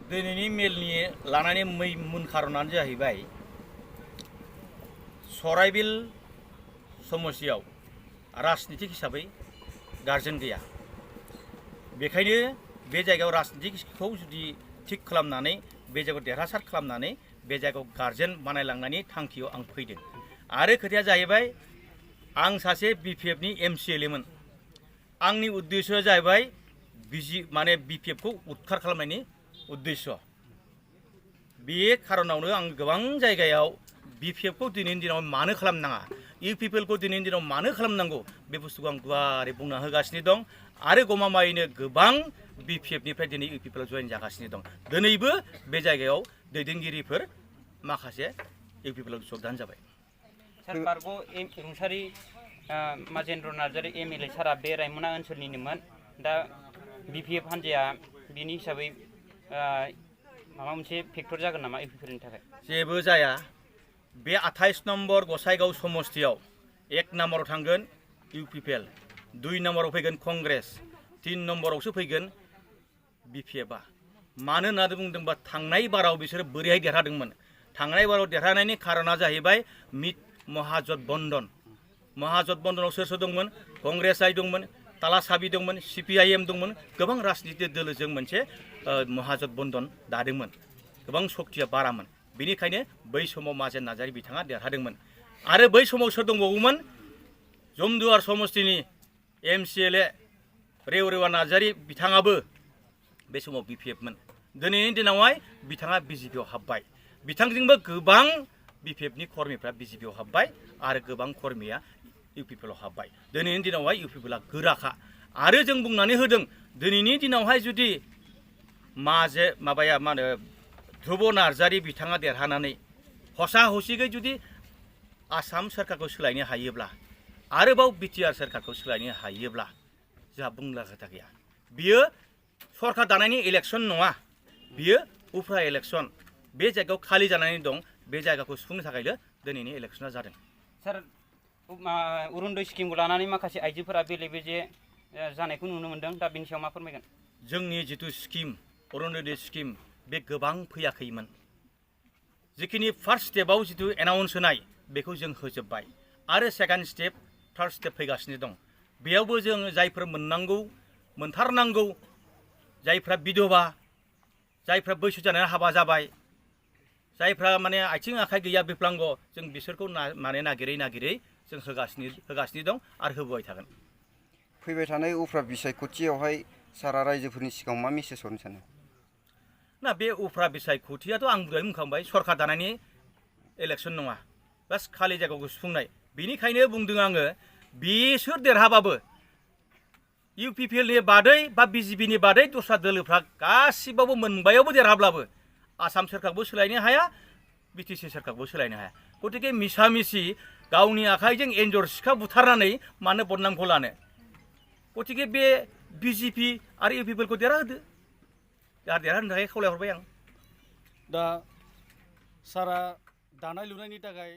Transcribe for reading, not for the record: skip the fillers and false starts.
दिनैनि मेलनि लानानै मैन खारनानो जाहैबाय सराइबिल समस्तियाव राजनितिक हिसाबै गारजेन गैया। बेखायनो बे जायगायाव राजनितिकखौ जुदि थिक खालामनानै बे जायगायाव देरहासार खालामनानै बे जायगायाव गारजेन बानायलांनायनि थांखियाव आं फैदों। आरो खोथाया जाहैबाय आं सासे BPFनि MCLAमोन। आंनि उद्देश्यआ जाहैबाय माने BPFखौ उद्धार खालामनायनि उद्देश्य। बे खारनावनो आं गोबां जायगायाव BPFखौ दिनैनि दिनाव मानो खालामनाङा, UPPLखौ दिनैनि दिनाव मानो खालामनांगौ बे बुस्थुखौ आं गुवारै बुंना होगासिनो दं। आरो गमामायैनो गोबां BPFनिफ्राय दिनै UPPLआव जयेन जागासिनो दं। दिनैबो बे जायगायाव दैदेनगिरिफोर माखासे UPPLआव जगदान जाबाय। सार बारग' रुंसारि माजेन्द्र नार्जारि MLA सारा बे रायमना ओनसोलनिनोमोन। दा BPF हान्जाया बिनि हिसाबै माबा मोनसे फेक्टर जागोन नामा UPPLनि थाखाय? जेबो जाया। बे 28 नम्बर गसाइगाव समस्तियाव 1 नम्बराव थांगोन UPPL, 2 नम्बराव फैगोन कंग्रेस, 3 नम्बरावसो फैगोन BPFआ। मानो होननानै बुंदोंबा थांनाय बाराव बिसोरो बोरैहाय देरहादोंमोन। थांनाय बाराव देरहानायनि खारना जाहैबाय महाजोथबन्धन। महाजोथबन्धनाव सोर सोर दंमोन? कंग्रेस दंमोन, ताला साबि दंमोन, CPIM दंमोन। गोबां राजनिति दोलोजों मोनसे महाजोथबन्धन दादोंमोन। गोबां सक्तिया बारामोन। बेनिखायनो बै समाव माजेन नार्जारि बिथाङा देरहादोंमोन। आरो बै समाव सोर दंबावोमोन? जमदुवार समस्तिनि MCLA रेवरेवा नार्जारि बिथाङाबो बे समाव BPFमोन। दिनैनि दिनावहाय बिथाङा BJPआव हाबबाय। बिथांजोंबो गोबां BPFनि कर्मिफ्रा BJPआव हाबबाय आरो गोबां कर्मिया UPPLआव हाबबाय। दिनैनि दिनावहाय UPPLआ गोराखा। आरो जों बुंनानै होदों दिनैनि दिनावहाय जुदि मा होनो ध्रुब नार्जारि बिथाङा देरहानानै हसा हसिगै जुदि आसाम सोरखारखौ सोलायनो हायोब्ला, आरोबाव BTR सोरखारखौ सोलायनो हायोब्ला जोंहा बुंला खोथा गैया। बियो सरखार दानायनि इलेक्सन नङा, बियो उफ्रा इलेक्सन। बे जायगायाव खालि जानानै दं, बे जायगाखौ सुफुंनो थाखायल' दिनैनि इलेक्सना जादों। सार अरुण'दय स्किमखौ लानानै माखासे आइजोफोरा बेले बेजे जानायखौ नुनो मोन्दों। दा बेनि सायाव मा फोरमायगोन? जोंनि जिथु स्किम अरुण'दय स्किम बे गोबां फैयाखैमोन। जिखिनि फार्स्ट स्टेपआव जिथु एनाउन्स होनाय बेखौ जों होजोब्बाय। आरो सेकेन्ड स्टेप, थार्ड स्टेप फैगासिनो दं। बेयावबो जों जायफोर मोनथारनांगौ, जायफ्रा बिधवा, जायफ्रा बैसो जानानै हाबा जाबाय, जायफ्रा माने आथिं आखाइ गैया बिकलांग, जों बिसोरखौ माने नागिरै जों होगासिनो दं आरो होबोबाय थागोन। फैबाय थानाय उफ्रा बिसायख'थियावहाय सारा रायजोफोरनि सिगाङाव मा मेसेज हरनो सानो? ना बे उफ्रा बिसायख'थियाथ' आं दहाय बुंखांबाय सरखार दानायनि इलेक्सन नङा, बास खालि जायगाखौ सुफुंनाय। बेनिखायनो बुंदों आङो बिसोर देरहाबाबो UPPLनि बादै बा BJPनि बादै दस्रा दोलोफ्रा गासिबावबो मोनबायावबो देरहाब्लाबो आसाम सोरखारखौबो सोलायनो हाया, BTC सोरखारखौबो सोलायनो हाया। गतिके मिसा मिसि गावनि आखाइजों एन्जर सिखा बुथारनानै मानो बदनामखौ लानो? गतिके बे BJP आरो UPPLखौ देरहाहोदो। देरहाहोनो थाखाय खावलायहरबाय आं। दा सारा दानाय लुनायनि थाखाय